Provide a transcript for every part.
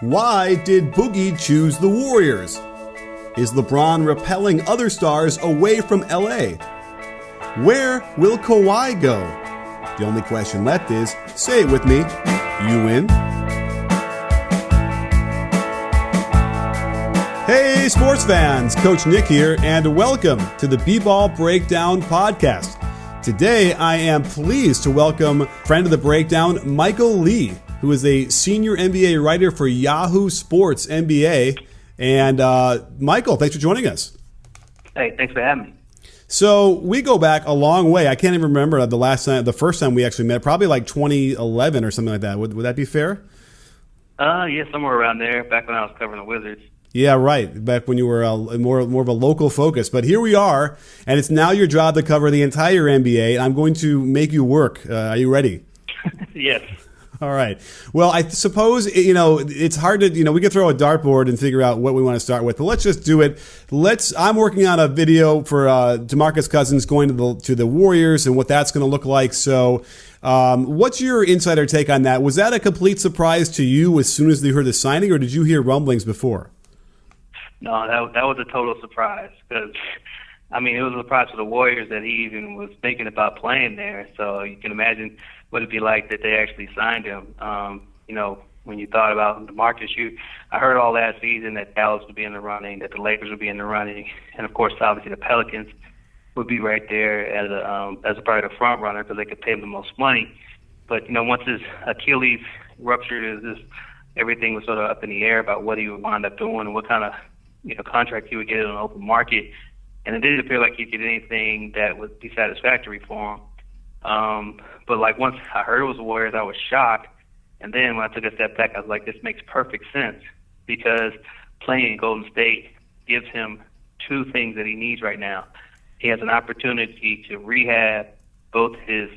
Why did Boogie choose the Warriors? Is LeBron repelling other stars away from LA? Where will Kawhi go? The only question left is, say it with me, you win. Hey sports fans, Coach Nick here, and welcome to the B-Ball Breakdown Podcast. Today I am pleased to welcome friend of the Breakdown, Michael Lee, who is a senior NBA writer for Yahoo Sports NBA. And Michael, thanks for joining us. Hey, thanks for having me. So we go back a long way. I can't even remember the first time we actually met, probably like 2011 or something like that. Would that be fair? Yeah, somewhere around there, back when I was covering the Wizards. Yeah, right. Back when you were more of a local focus. But here we are, and it's now your job to cover the entire NBA. And I'm going to make you work. Are you ready? Yes. All right. Well, I suppose, it's hard to, we could throw a dartboard and figure out what we want to start with, but let's just do it. I'm working on a video for DeMarcus Cousins going to the Warriors and what that's going to look like. So what's your insider take on that? Was that a complete surprise to you as soon as you heard the signing, or did you hear rumblings before? No, that was a total surprise because, it was a surprise for the Warriors that he even was thinking about playing there. So you can imagine what it'd be like that they actually signed him. When you thought about DeMarcus, I heard all last season that Dallas would be in the running, that the Lakers would be in the running, and of course, obviously, the Pelicans would be right there as a part of the front runner because they could pay him the most money. But once his Achilles ruptured, everything was sort of up in the air about what he would wind up doing and what kind of contract he would get on the open market. And it didn't appear like he'd get anything that would be satisfactory for him. But once I heard it was the Warriors, I was shocked. And then when I took a step back, I was like, this makes perfect sense because playing in Golden State gives him two things that he needs right now. He has an opportunity to rehab both his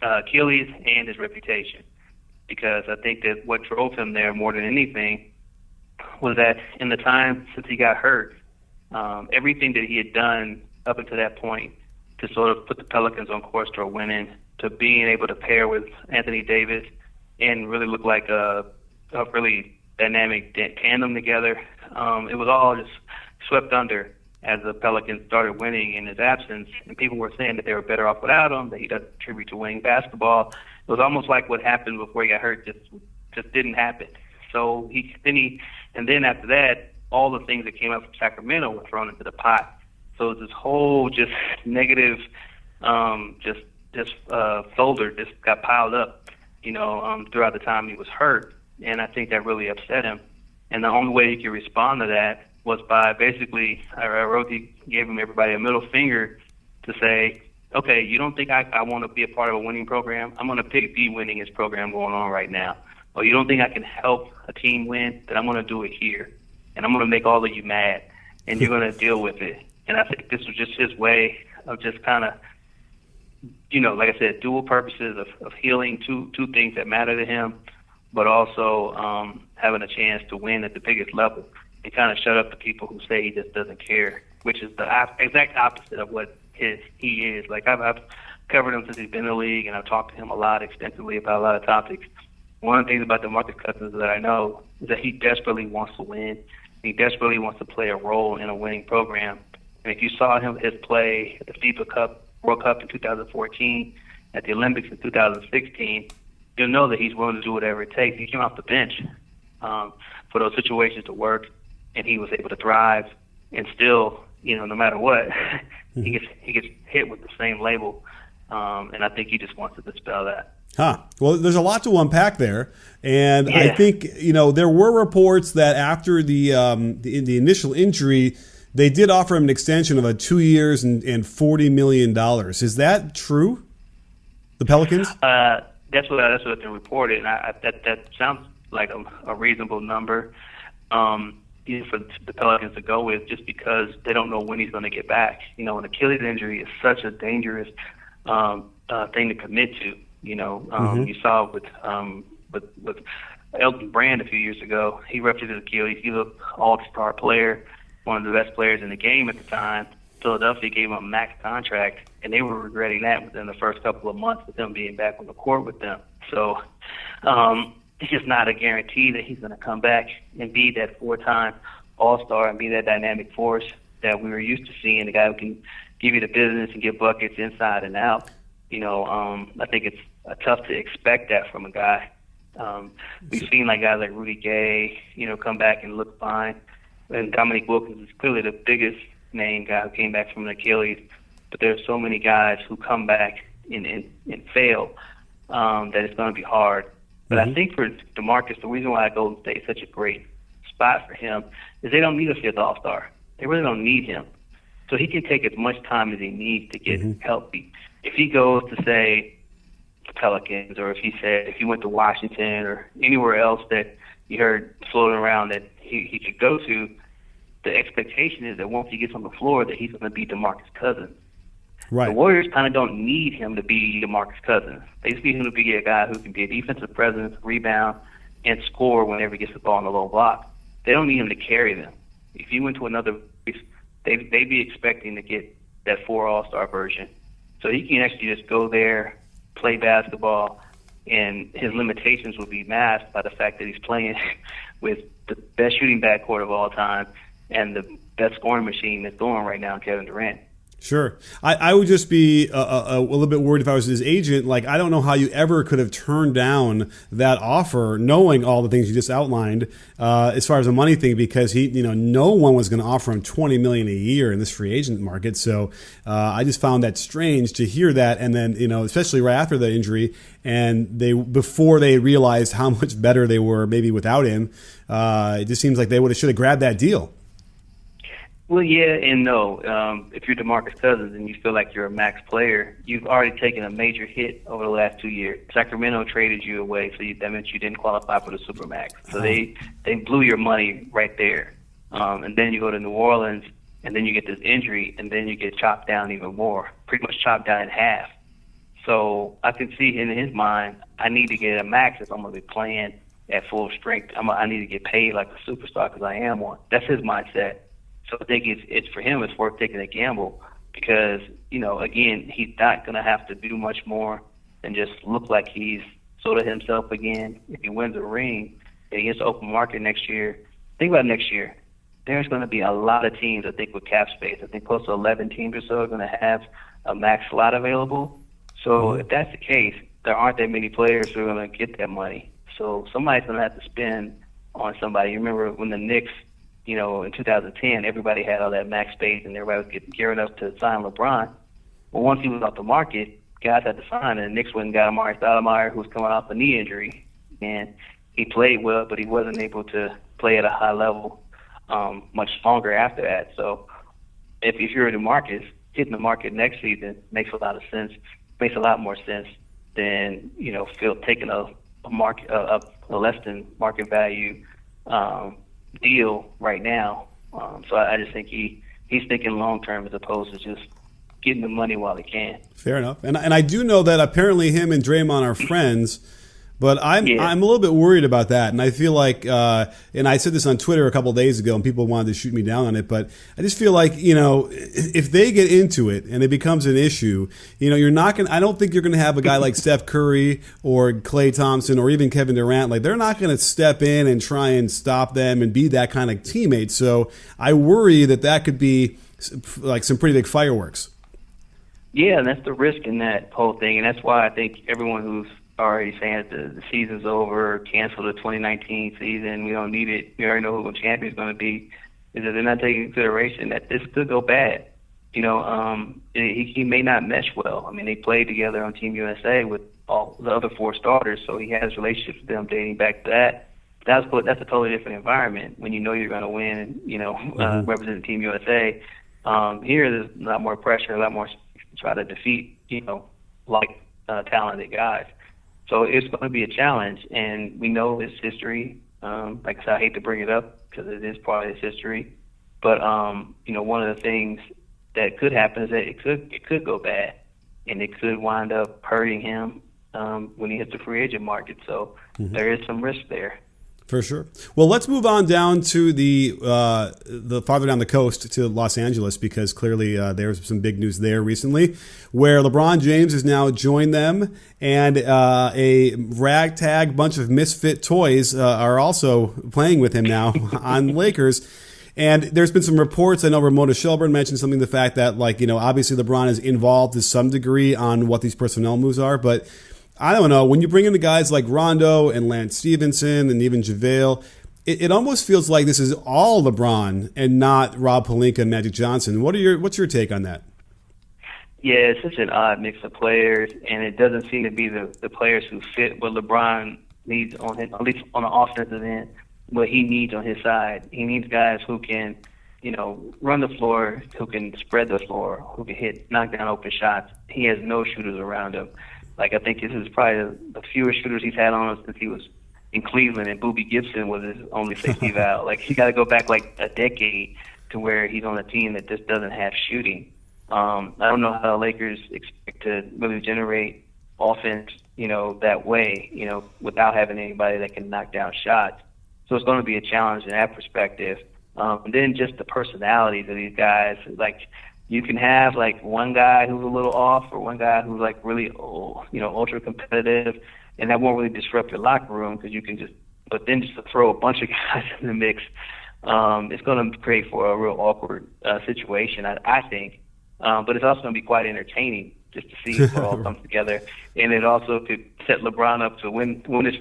Achilles and his reputation, because I think that what drove him there more than anything was that in the time since he got hurt, everything that he had done up until that point to sort of put the Pelicans on course to winning, to being able to pair with Anthony Davis and really look like a really dynamic tandem together, it was all just swept under as the Pelicans started winning in his absence. And people were saying that they were better off without him, that he doesn't contribute to winning basketball. It was almost like what happened before he got hurt just didn't happen. So then after that, all the things that came up from Sacramento were thrown into the pot. So this whole just negative, folder just got piled up, throughout the time he was hurt, and I think that really upset him. And the only way he could respond to that was by basically, gave everybody a middle finger to say, okay, you don't think I want to be a part of a winning program? I'm going to pick the winningest program going on right now. Or you don't think I can help a team win? Then I'm going to do it here. And I'm going to make all of you mad. And you're going to deal with it. And I think this was just his way of just kind of, like I said, dual purposes of healing two things that matter to him, but also having a chance to win at the biggest level and kind of shut up the people who say he just doesn't care, which is the exact opposite of what he is. Like I've covered him since he's been in the league, and I've talked to him extensively about a lot of topics. One of the things about DeMarcus Cousins that I know is that he desperately wants to win. He desperately wants to play a role in a winning program. And if you saw his play at the FIBA World Cup in 2014, at the Olympics in 2016, you'll know that he's willing to do whatever it takes. He came off the bench for those situations to work, and he was able to thrive. And still, no matter what, he gets hit with the same label. And I think he just wants to dispel that. Well, there's a lot to unpack there, and yeah. I think there were reports that after the initial injury, they did offer him an extension of 2 years and $40 million. Is that true? The Pelicans? That's what they reported, and that sounds like a reasonable number for the Pelicans to go with, just because they don't know when he's going to get back. An Achilles injury is such a dangerous thing to commit to. You saw with Elton Brand a few years ago. He ruptured his Achilles. He was an all-star player, one of the best players in the game at the time. Philadelphia gave him a max contract, and they were regretting that within the first couple of months of him being back on the court with them. So it's just not a guarantee that he's going to come back and be that 4-time All-Star and be that dynamic force that we were used to seeing, the guy who can give you the business and get buckets inside and out. I think it's tough to expect that from a guy. We've seen like guys like Rudy Gay, come back and look fine. And Dominique Wilkins is clearly the biggest name guy who came back from an Achilles. But there's so many guys who come back and fail that it's going to be hard. But I think for DeMarcus, the reason why Golden State is such a great spot for him is they don't need a fifth All-Star. They really don't need him. So he can take as much time as he needs to get healthy. If he goes to, say, Pelicans, or if he went to Washington or anywhere else that you heard floating around that he could go to, the expectation is that once he gets on the floor that he's going to be DeMarcus Cousins. Right. The Warriors kind of don't need him to be DeMarcus Cousins. They just need him to be a guy who can be a defensive presence, rebound, and score whenever he gets the ball on the low block. They don't need him to carry them. If you went to another place, they'd be expecting to get that 4 All-Star version. So he can actually just go there, play basketball, and his limitations will be masked by the fact that he's playing with the best shooting backcourt of all time and the best scoring machine that's going right now, Kevin Durant. Sure. I would just be a little bit worried if I was his agent. Like, I don't know how you ever could have turned down that offer, knowing all the things you just outlined, as far as the money thing, because no one was going to offer him $20 million a year in this free agent market. So I just found that strange to hear that, and then especially right after the injury, and before they realized how much better they were maybe without him, it just seems like they should have grabbed that deal. Well, yeah and no. If you're DeMarcus Cousins and you feel like you're a max player, you've already taken a major hit over the last 2 years. Sacramento traded you away, so that meant you didn't qualify for the Supermax. So they blew your money right there. And then you go to New Orleans, and then you get this injury, and then you get chopped down even more, pretty much chopped down in half. So I can see in his mind, I need to get a max if I'm going to be playing at full strength. I need to get paid like a superstar because I am one. That's his mindset. So I think it's for him, it's worth taking a gamble because, again, he's not going to have to do much more than just look like he's sort of himself again. If he wins a ring and he gets the open market next year, think about next year. There's going to be a lot of teams, I think, with cap space. I think close to 11 teams or so are going to have a max slot available. So if that's the case, there aren't that many players who are going to get that money. So somebody's going to have to spend on somebody. You remember when the Knicks, in 2010, everybody had all that max space and everybody was gearing up to sign LeBron. Well, once he was off the market, guys had to sign, and the Knicks went and got Amari Stoudemire, who was coming off a knee injury. And he played well, but he wasn't able to play at a high level much longer after that. So if you're DeMarcus, hitting the market next season makes a lot of sense, makes a lot more sense than, taking a less than market value deal right now. So I just think he's thinking long term as opposed to just getting the money while he can. Fair enough. And I do know that apparently him and Draymond are friends, but I'm a little bit worried about that. And I feel like, and I said this on Twitter a couple of days ago, and people wanted to shoot me down on it, but I just feel like, if they get into it and it becomes an issue, you're not going to, I don't think you're going to have a guy like Steph Curry or Klay Thompson or even Kevin Durant. Like, they're not going to step in and try and stop them and be that kind of teammate. So I worry that could be like some pretty big fireworks. Yeah, and that's the risk in that whole thing. And that's why I think everyone who's already saying that the season's over, cancel the 2019 season, we don't need it, we already know who the champion's going to be, is that they're not taking into consideration that this could go bad. He may not mesh well. I mean, they played together on Team USA with all the other 4 starters, so he has relationships with them dating back to that. That's a totally different environment when you're going to win and, represent Team USA. Here, there's a lot more pressure, a lot more to try to defeat, talented guys. So it's going to be a challenge, and we know his history. Like I said, I hate to bring it up because it is part of his history. But one of the things that could happen is that it could go bad, and it could wind up hurting him when he hits the free agent market. So there is some risk there. For sure. Well, let's move on down to the farther down the coast to Los Angeles, because clearly there's some big news there recently, where LeBron James has now joined them, and a ragtag bunch of misfit toys are also playing with him now on Lakers. And there's been some reports. I know Ramona Shelburne mentioned something, the fact that, like, you know, obviously LeBron is involved to some degree on what these personnel moves are, but I don't know. When you bring in the guys like Rondo and Lance Stevenson and even JaVale, it almost feels like this is all LeBron and not Rob Pelinka and Magic Johnson. What's your take on that? Yeah, it's such an odd mix of players, and it doesn't seem to be the players who fit what LeBron needs on his, at least on the offensive end, what he needs on his side. He needs guys who can, you know, run the floor, who can spread the floor, who can knock down open shots. He has no shooters around him. Like, I think this is probably the fewest shooters he's had on him since he was in Cleveland, and Boobie Gibson was his only safety valve. Like, he got to go back like a decade to where he's on a team that just doesn't have shooting. I don't know how the Lakers expect to really generate offense, you know, that way, you know, without having anybody that can knock down shots. So it's going to be a challenge in that perspective. And then just the personalities of these guys, like, you can have like one guy who's a little off, or one guy who's like really, you know, ultra competitive, and that won't really disrupt your locker room, because you can just. But then just to throw a bunch of guys in the mix, it's going to create for a real awkward situation, I think. But it's also going to be quite entertaining just to see it all come together, and it also could set LeBron up to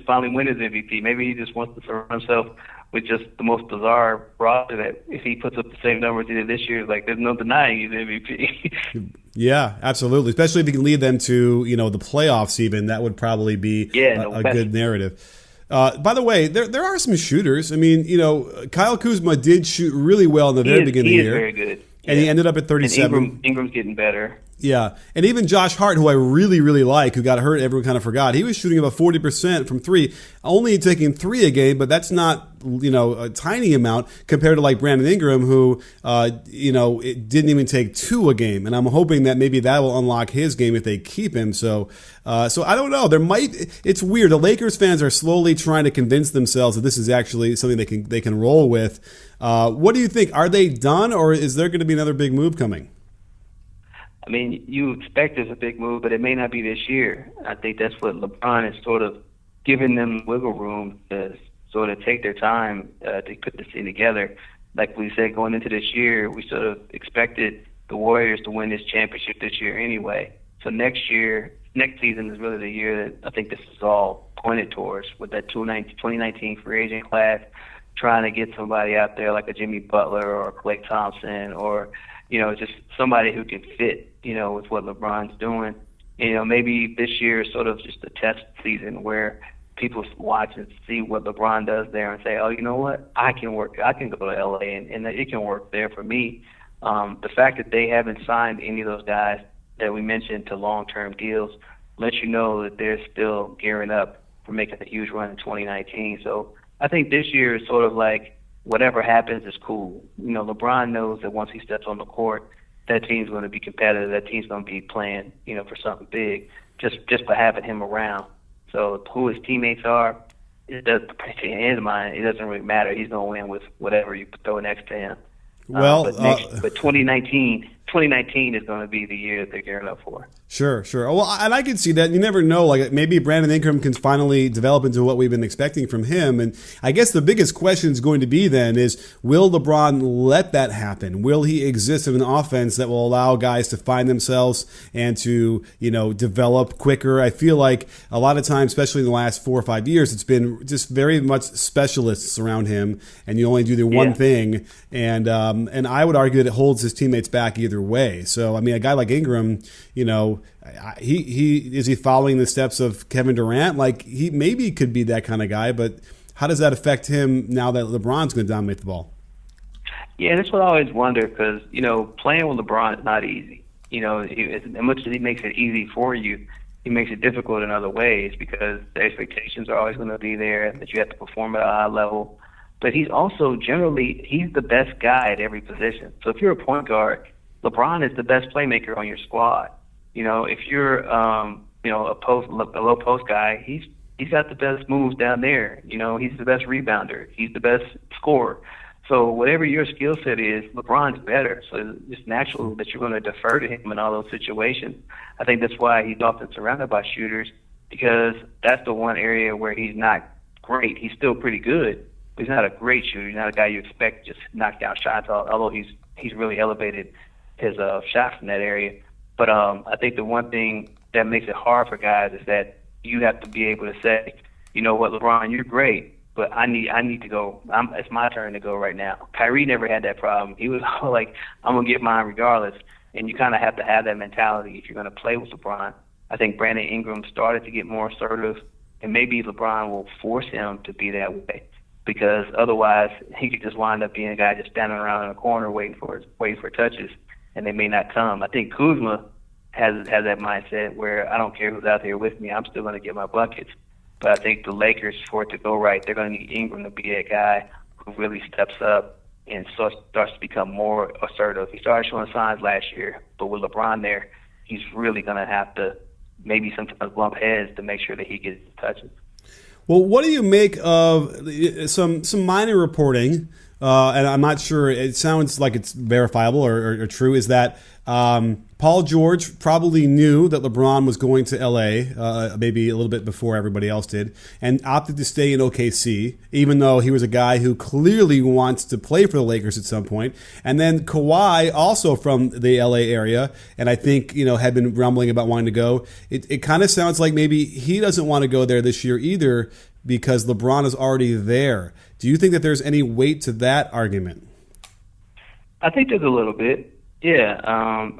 finally win his MVP. Maybe he just wants to surround himself with just the most bizarre roster that if he puts up the same numbers he did this year, like, there's no denying he's MVP. Yeah, absolutely. Especially if he can lead them to, you know, the playoffs even. That would probably be a good narrative. By the way, there are some shooters. I mean, you know, Kyle Kuzma did shoot really well in the very beginning of the year. He is very good. And he ended up at 37. And Ingram's getting better. Yeah, and even Josh Hart, who I really, really like, who got hurt, everyone kind of forgot. He was shooting about 40% from three, only taking 3 a game, but that's not, you know, a tiny amount compared to like Brandon Ingram, who, you know, it didn't even take 2 a game. And I'm hoping that maybe that will unlock his game if they keep him. So I don't know. It's weird. The Lakers fans are slowly trying to convince themselves that this is actually something they can roll with. What do you think? Are they done, or is there going to be another big move coming? I mean, you expect there's a big move, but it may not be this year. I think that's what LeBron is sort of giving them wiggle room to sort of take their time to put this thing together. Like we said, going into this year, we sort of expected the Warriors to win this championship this year anyway. So next season is really the year that I think this is all pointed towards, with that 2019 free agent class, trying to get somebody out there like a Jimmy Butler or Klay Thompson, or, you know, just somebody who can fit, you know, with what LeBron's doing. And, you know, maybe this year is sort of just a test season where people watch and see what LeBron does there and say, oh, you know what, I can go to LA and it can work there for me. The fact that they haven't signed any of those guys that we mentioned to long-term deals lets you know that they're still gearing up for making a huge run in 2019. So I think this year is sort of like, whatever happens is cool. You know, LeBron knows that once he steps on the court, that team's going to be competitive. That team's going to be playing, you know, for something big, just by having him around. So who his teammates are, in his mind, it doesn't really matter. He's going to win with whatever you throw next to him. Well, but 2019 is going to be the year that they're gearing up for. Sure. Well, and I can see that. You never know. Like, maybe Brandon Ingram can finally develop into what we've been expecting from him. And I guess the biggest question is going to be then is, will LeBron let that happen? Will he exist in an offense that will allow guys to find themselves and to, you know, develop quicker? I feel like a lot of times, especially in the last 4 or 5 years, it's been just very much specialists around him, and you only do the one thing. And I would argue that it holds his teammates back either way. So, I mean, a guy like Ingram, you know, he following the steps of Kevin Durant? Like, he maybe could be that kind of guy, but how does that affect him now that LeBron's going to dominate the ball? Yeah, that's what I always wonder, because, you know, playing with LeBron is not easy. You know, as much as he makes it easy for you, he makes it difficult in other ways, because the expectations are always going to be there that you have to perform at a high level. But he's also he's the best guy at every position. So if you're a point guard, LeBron is the best playmaker on your squad. You know, if you're, you know, a low post guy, he's he's got the best moves down there. You know, he's the best rebounder. He's the best scorer. So whatever your skill set is, LeBron's better. So it's natural that you're going to defer to him in all those situations. I think that's why he's often surrounded by shooters, because that's the one area where he's not great. He's still pretty good, but he's not a great shooter. He's not a guy you expect to just knock down shots, although he's really elevated his shot from that area. But I think the one thing that makes it hard for guys is that you have to be able to say, you know what, LeBron, you're great, but I need to go. It's my turn to go right now. Kyrie never had that problem. He was like, I'm going to get mine regardless. And you kind of have to have that mentality if you're going to play with LeBron. I think Brandon Ingram started to get more assertive, and maybe LeBron will force him to be that way, because otherwise he could just wind up being a guy just standing around in a corner waiting for touches, and they may not come. I think Kuzma has that mindset where I don't care who's out there with me, I'm still going to get my buckets. But I think the Lakers, for it to go right, they're going to need Ingram to be a guy who really steps up and starts to become more assertive. He started showing signs last year, but with LeBron there, he's really going to have to maybe sometimes bump heads to make sure that he gets touches. Well, what do you make of some minor reporting, and I'm not sure, it sounds like it's verifiable or true, is that Paul George probably knew that LeBron was going to LA, maybe a little bit before everybody else did, and opted to stay in OKC, even though he was a guy who clearly wants to play for the Lakers at some point. And then Kawhi, also from the LA area, and I think, had been rumbling about wanting to go. It kind of sounds like maybe he doesn't want to go there this year either, because LeBron is already there. Do you think that there's any weight to that argument? I think there's a little bit. Yeah, I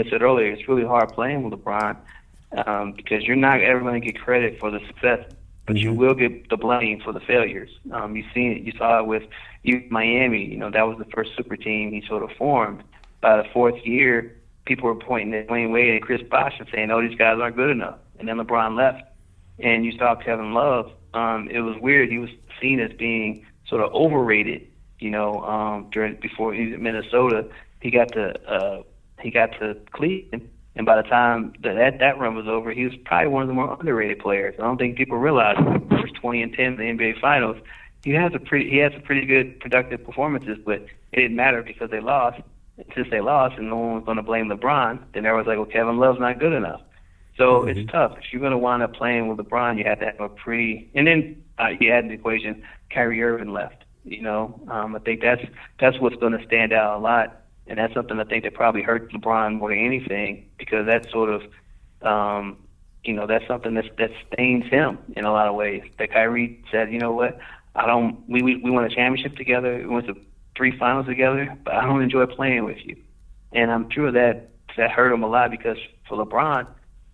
said earlier, it's really hard playing with LeBron because you're not ever going to get credit for the success, but you will get the blame for the failures. You saw it with Miami. That was the first super team he sort of formed. By the fourth year, people were pointing at Dwayne Wade and Chris Bosh and saying, "Oh, these guys aren't good enough." And then LeBron left, and you saw Kevin Love. It was weird. He was seen as being sort of overrated. Before he was in Minnesota. He got to Cleveland, and by the time that run was over, he was probably one of the more underrated players. I don't think people realize the first 20-10 in the NBA Finals. He had some pretty good productive performances, but it didn't matter because they lost. And since they lost, and no one was going to blame LeBron, then everyone's like, "Well, Kevin Love's not good enough." So it's tough. If you're going to wind up playing with LeBron, you have to have a pretty. And then you add in the equation, Kyrie Irving left. I think that's what's going to stand out a lot. And that's something I think that probably hurt LeBron more than anything, because that's sort of, that's something that stains him in a lot of ways. That Kyrie said, "You know what? We won a championship together. We went to 3 finals together, but I don't enjoy playing with you." And I'm sure that hurt him a lot, because for LeBron,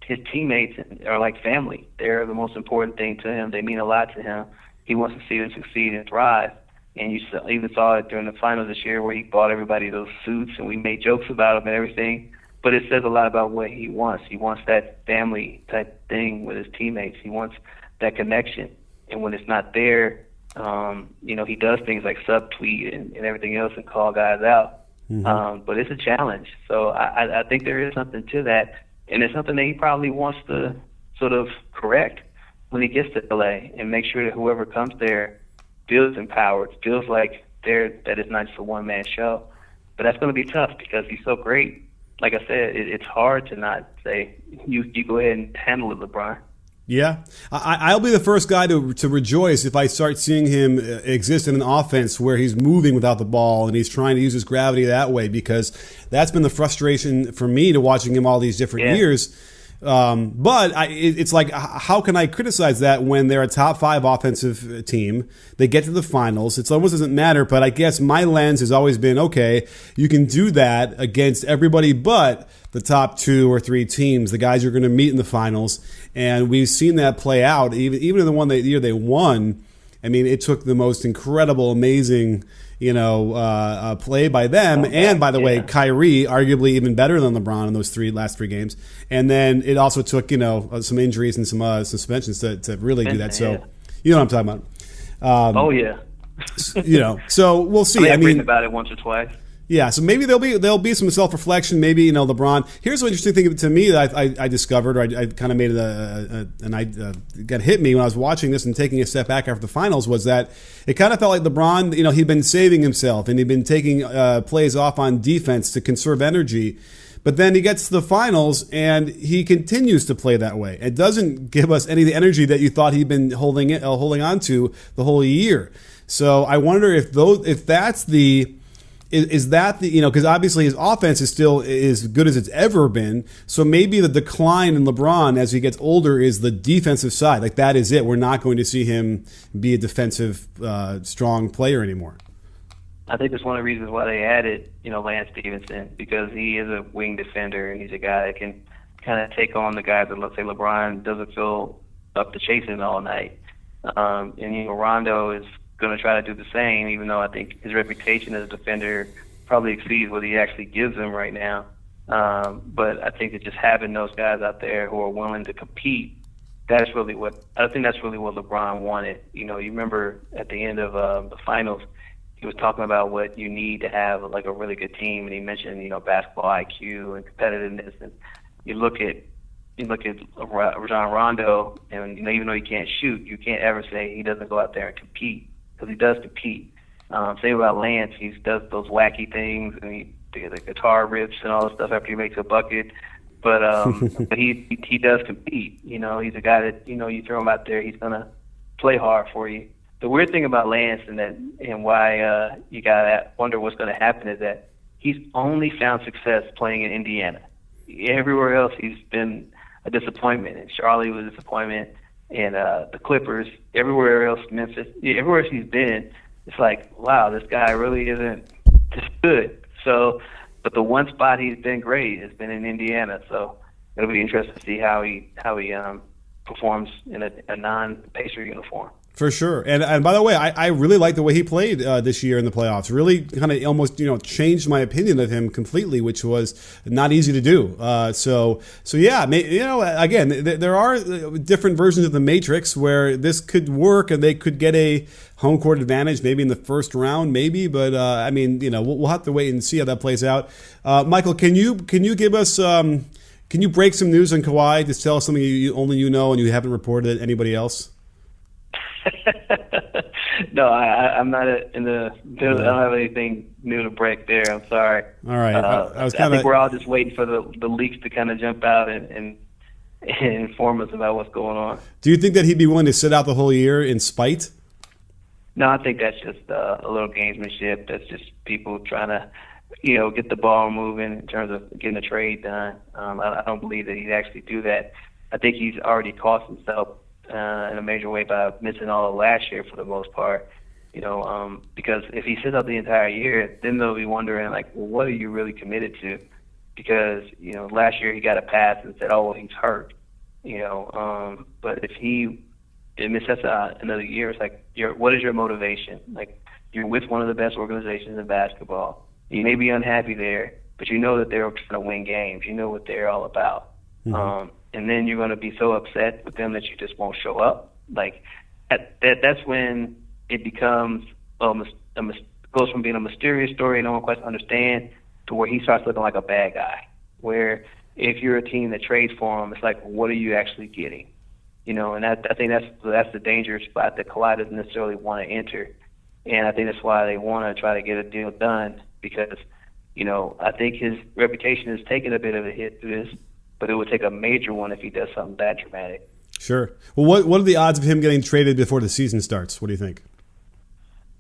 his teammates are like family. They're the most important thing to him. They mean a lot to him. He wants to see them succeed and thrive. And you even saw it during the finals this year, where he bought everybody those suits, and we made jokes about him and everything. But it says a lot about what he wants. He wants that family type thing with his teammates. He wants that connection. And when it's not there, he does things like subtweet and everything else and call guys out. But it's a challenge. So I think there is something to that. And it's something that he probably wants to sort of correct when he gets to LA, and make sure that whoever comes there feels empowered, feels like that it's not just a one-man show. But that's going to be tough, because he's so great. Like I said, it's hard to not say, you go ahead and handle it, LeBron. Yeah. I'll be the first guy to rejoice if I start seeing him exist in an offense where he's moving without the ball and he's trying to use his gravity that way, because that's been the frustration for me to watching him all these different years. But it's like, how can I criticize that when they're a top 5 offensive team? They get to the finals. It almost doesn't matter, but I guess my lens has always been, okay, you can do that against everybody but the top 2 or 3 teams, the guys you're going to meet in the finals. And we've seen that play out. Even in the year they won, I mean, it took the most incredible, amazing play by them. And by the way, Kyrie, arguably even better than LeBron in those last three games. And then it also took, some injuries and some suspensions to really do that. So, you know what I'm talking about. Oh, yeah. So we'll see. I've written about it once or twice. Yeah, so maybe there'll be some self-reflection. Maybe, LeBron. Here's an interesting thing to me that I discovered, or I kind of made it got hit me when I was watching this and taking a step back after the finals, was that it kind of felt like LeBron, he'd been saving himself and he'd been taking plays off on defense to conserve energy. But then he gets to the finals and he continues to play that way. It doesn't give us any of the energy that you thought he'd been holding on to the whole year. So I wonder if that's the. Is that the, because obviously his offense is still as good as it's ever been. So maybe the decline in LeBron as he gets older is the defensive side. Like, that is it. We're not going to see him be a defensive, strong player anymore. I think that's one of the reasons why they added, Lance Stevenson, because he is a wing defender and he's a guy that can kind of take on the guys that, let's say, LeBron doesn't feel up to chasing all night. And Rondo is going to try to do the same, even though I think his reputation as a defender probably exceeds what he actually gives him right now. But I think that just having those guys out there who are willing to compete, I think that's really what LeBron wanted. You remember at the end of the finals, he was talking about what you need to have like a really good team, and he mentioned basketball IQ and competitiveness. And you look at Rajon Rondo, and even though he can't shoot, you can't ever say he doesn't go out there and compete, because he does compete. Same about Lance. He does those wacky things, and the guitar rips and all the stuff after he makes a bucket. But but he does compete. He's a guy that you throw him out there, he's gonna play hard for you. The weird thing about Lance and why you gotta wonder what's gonna happen is that he's only found success playing in Indiana. Everywhere else he's been a disappointment. And Charlotte was a disappointment. And the Clippers, everywhere else, Memphis, everywhere else he's been, it's like, wow, this guy really isn't just good. So, but the one spot he's been great has been in Indiana. So it'll be interesting to see how he performs in a non-Pacer uniform. For sure. And by the way, I really like the way he played this year in the playoffs. Really kind of almost, changed my opinion of him completely, which was not easy to do. So yeah, again, there are different versions of the Matrix where this could work and they could get a home court advantage maybe in the first round, maybe. But, we'll have to wait and see how that plays out. Michael, can you give us can you break some news on Kawhi? Just tell us something only you know and you haven't reported to anybody else? No, I'm not in the. I don't have anything new to break there. I'm sorry. All right. I think we're all just waiting for the leaks to kind of jump out and inform us about what's going on. Do you think that he'd be willing to sit out the whole year in spite? No, I think that's just a little gamesmanship. That's just people trying to, get the ball moving in terms of getting a trade done. I don't believe that he'd actually do that. I think he's already cost himself in a major way by missing all of last year for the most part, because if he sits out the entire year, then they'll be wondering, like, well, what are you really committed to? Because, last year he got a pass and said, oh, well, he's hurt, but if he misses out another year, it's like, what is your motivation? Like, you're with one of the best organizations in basketball. You may be unhappy there, but you know that they're trying to win games. You know what they're all about. Mm-hmm. And then you're going to be so upset with them that you just won't show up. Like that's when it becomes goes from being a mysterious story no one quite understand to where he starts looking like a bad guy. Where if you're a team that trades for him, it's like, what are you actually getting? And I think that's the dangerous spot that Kawhi doesn't necessarily want to enter. And I think that's why they want to try to get a deal done, because I think his reputation has taken a bit of a hit through this. But it would take a major one if he does something that dramatic. Sure. Well, what are the odds of him getting traded before the season starts? What do you think?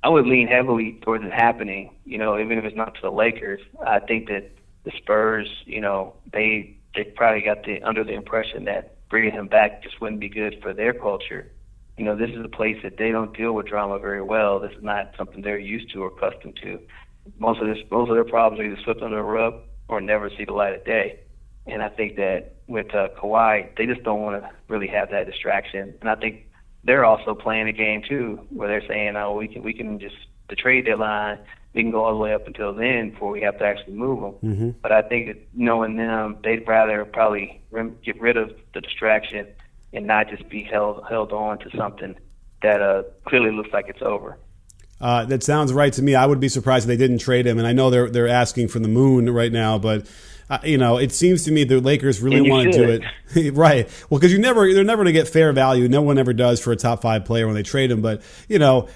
I would lean heavily towards it happening, even if it's not to the Lakers. I think that the Spurs, they probably got under the impression that bringing him back just wouldn't be good for their culture. This is a place that they don't deal with drama very well. This is not something they're used to or accustomed to. Most of their problems are either swept under the rug or never see the light of day. And I think that with Kawhi, they just don't want to really have that distraction. And I think they're also playing a game too, where they're saying, "Oh, we can just the trade deadline, we can go all the way up until then before we have to actually move them." Mm-hmm. But I think that knowing them, they'd rather probably get rid of the distraction and not just be held on to something that clearly looks like it's over. That sounds right to me. I would be surprised if they didn't trade him. And I know they're asking for the moon right now, but it seems to me the Lakers really want to do it. Right. Well, because they're never going to get fair value. No one ever does for a top 5 player when they trade him. But,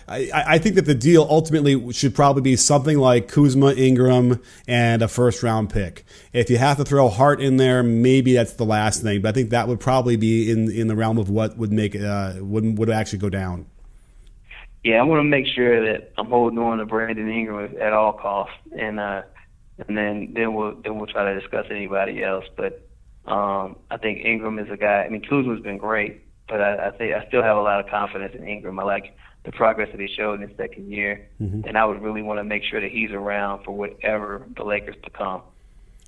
I think that the deal ultimately should probably be something like Kuzma, Ingram, and a first-round pick. If you have to throw Hart in there, maybe that's the last thing. But I think that would probably be in the realm of what would make would actually go down. Yeah, I want to make sure that I'm holding on to Brandon Ingram at all costs, and then we'll try to discuss anybody else. But I think Ingram is a guy. I mean, Kuzma's been great, but I think I still have a lot of confidence in Ingram. I like the progress that he showed in his second year, and I would really want to make sure that he's around for whatever the Lakers become.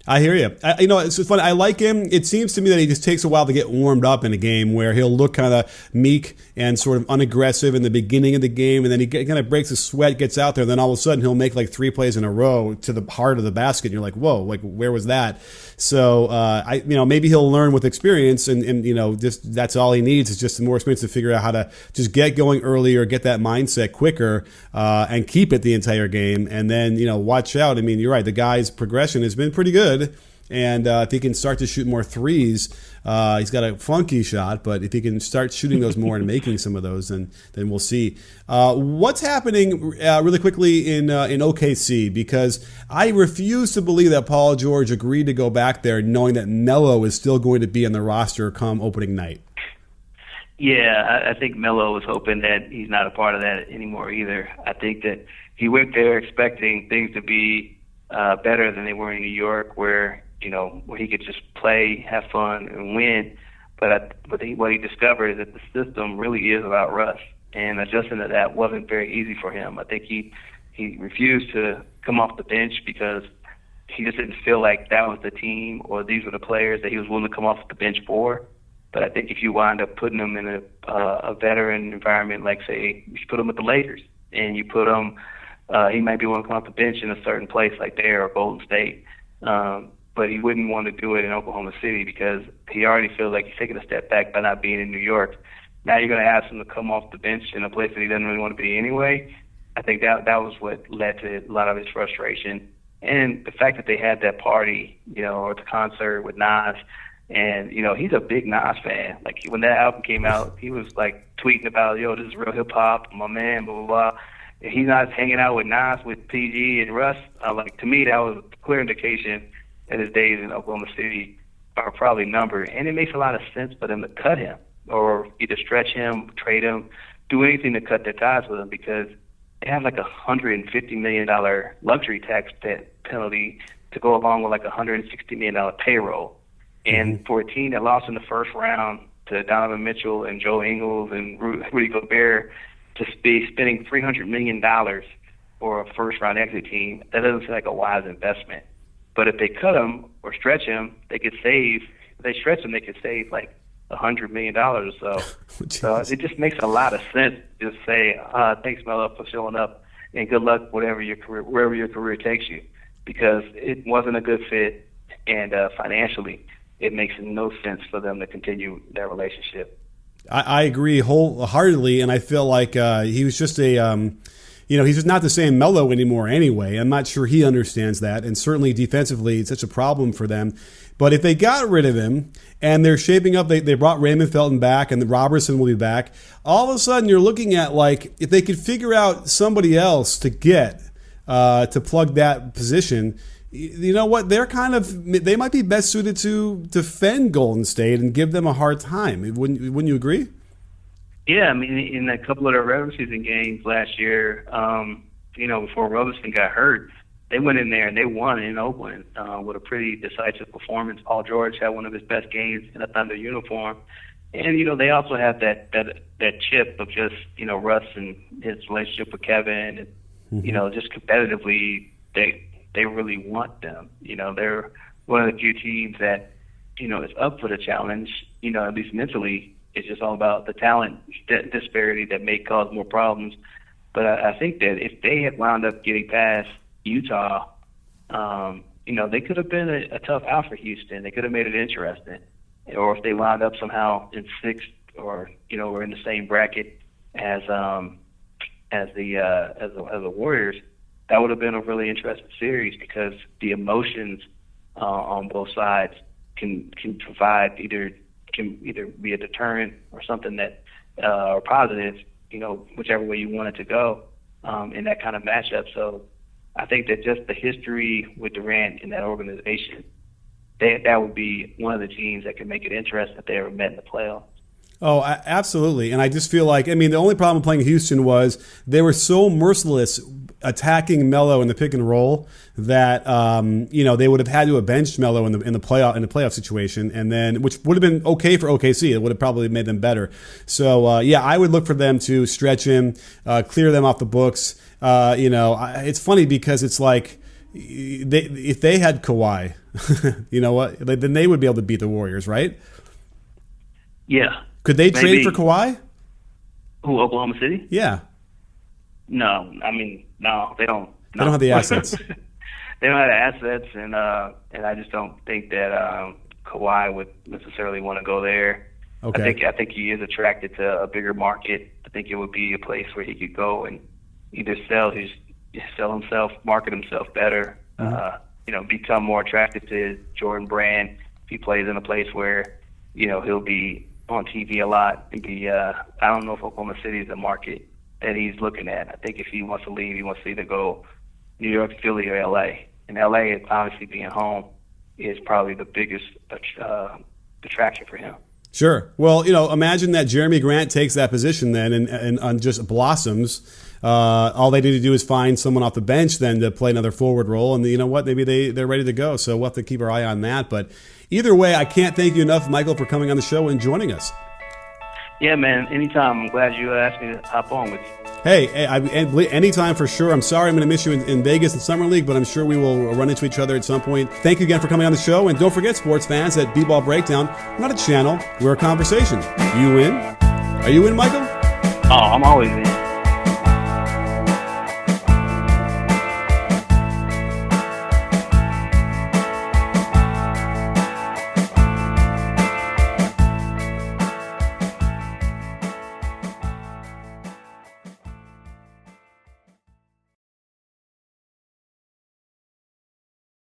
I hear you. It's just funny. I like him. It seems to me that he just takes a while to get warmed up in a game where he'll look kind of meek and sort of unaggressive in the beginning of the game, and then he kind of breaks a sweat, gets out there, and then all of a sudden he'll make like 3 plays in a row to the heart of the basket, and you're like, whoa, like where was that? So maybe he'll learn with experience, and just that's all he needs is just more experience to figure out how to just get going earlier, get that mindset quicker, and keep it the entire game, and then watch out. I mean, you're right. The guy's progression has been pretty good. And if he can start to shoot more threes, he's got a funky shot, but if he can start shooting those more and making some of those, then we'll see. What's happening really quickly in OKC? Because I refuse to believe that Paul George agreed to go back there knowing that Melo is still going to be on the roster come opening night. Yeah, I think Melo was hoping that he's not a part of that anymore either. I think that he went there expecting things to be better than they were in New York, where he could just play, have fun, and win. But what he discovered is that the system really is about rust, and adjusting to that wasn't very easy for him. I think he refused to come off the bench because he just didn't feel like that was the team or these were the players that he was willing to come off the bench for. But I think if you wind up putting him in a veteran environment, like say you put him with the Lakers, and you put him he might be willing to come off the bench in a certain place like there or Golden State. But he wouldn't want to do it in Oklahoma City because he already feels like he's taking a step back by not being in New York. Now you're going to ask him to come off the bench in a place that he doesn't really want to be anyway. I think that was what led to a lot of his frustration. And the fact that they had that party, or the concert with Nas, and, he's a big Nas fan. Like, when that album came out, he was, like, tweeting about, this is real hip-hop, my man, blah, blah, blah. He's not hanging out with Nas, with PG and Russ. To me, that was a clear indication that his days in Oklahoma City are probably numbered. And it makes a lot of sense for them to cut him or either stretch him, trade him, do anything to cut their ties with him because they have like $150 million luxury tax penalty to go along with like $160 million payroll. And for a team that lost in the first round to Donovan Mitchell and Joe Ingles and Rudy Gobert, to be spending $300 million for a first-round exit team, that doesn't seem like a wise investment. But if they cut him or stretch him, they could save. If they stretch him, they could save like $100 million or so. So it just makes a lot of sense to say, thanks, Melo, for showing up, and good luck wherever your career takes you, because it wasn't a good fit, and financially, it makes no sense for them to continue their relationship. I agree wholeheartedly, and I feel like he was just he's just not the same Melo anymore anyway. I'm not sure he understands that, and certainly defensively, it's such a problem for them. But if they got rid of him, and they're shaping up, they brought Raymond Felton back, and Robertson will be back, all of a sudden you're looking at, like, if they could figure out somebody else to get to plug that position, you know what? They might be best suited to defend Golden State and give them a hard time. Wouldn't you agree? Yeah, I mean, in a couple of their regular season games last year, before Robertson got hurt, they went in there and they won in Oakland with a pretty decisive performance. Paul George had one of his best games in a Thunder uniform. And, they also have that chip of just, Russ and his relationship with Kevin. And, just competitively, they really want them. They're one of the few teams that, is up for the challenge, at least mentally. It's just all about the talent disparity that may cause more problems. But I think that if they had wound up getting past Utah, they could have been a tough out for Houston. They could have made it interesting. Or if they wound up somehow in sixth or in the same bracket as as the Warriors, that would have been a really interesting series because the emotions on both sides can either be a deterrent or something that or positive, whichever way you want it to go in that kind of matchup. So I think that just the history with Durant in that organization, that would be one of the teams that could make it interesting if they ever met in the playoffs. Oh, absolutely. And I just feel like, the only problem playing Houston was they were so merciless attacking Melo in the pick and roll that they would have had to have benched Melo in the playoff situation, and then which would have been okay for OKC. It would have probably made them better. So I would look for them to stretch him, clear them off the books. It's funny because it's like if they had Kawhi, then they would be able to beat the Warriors, right? Yeah. Could they trade for Kawhi? Who, Oklahoma City? Yeah. No, no, they don't. They don't have the assets. They don't have the assets, and I just don't think that Kawhi would necessarily want to go there. Okay. I think he is attracted to a bigger market. I think it would be a place where he could go and either sell himself, market himself better, become more attractive to his Jordan brand. If he plays in a place where he'll be on TV a lot and be. I don't know if Oklahoma City is the market that he's looking at. I think if he wants to leave, he wants to either go New York, Philly, or LA. And LA, obviously being home, is probably the biggest attraction for him. Sure. Well, imagine that Jeremy Grant takes that position then and just blossoms. All they need to do is find someone off the bench then to play another forward role, and you know what? Maybe they're ready to go. So we'll have to keep our eye on that. But either way, I can't thank you enough, Michael, for coming on the show and joining us. Yeah, man. Anytime. I'm glad you asked me to hop on with you. Hey, anytime for sure. I'm sorry I'm going to miss you in Vegas in Summer League, but I'm sure we will run into each other at some point. Thank you again for coming on the show. And don't forget, sports fans, that B-Ball Breakdown, we're not a channel, we're a conversation. You in? Are you in, Michael? Oh, I'm always in.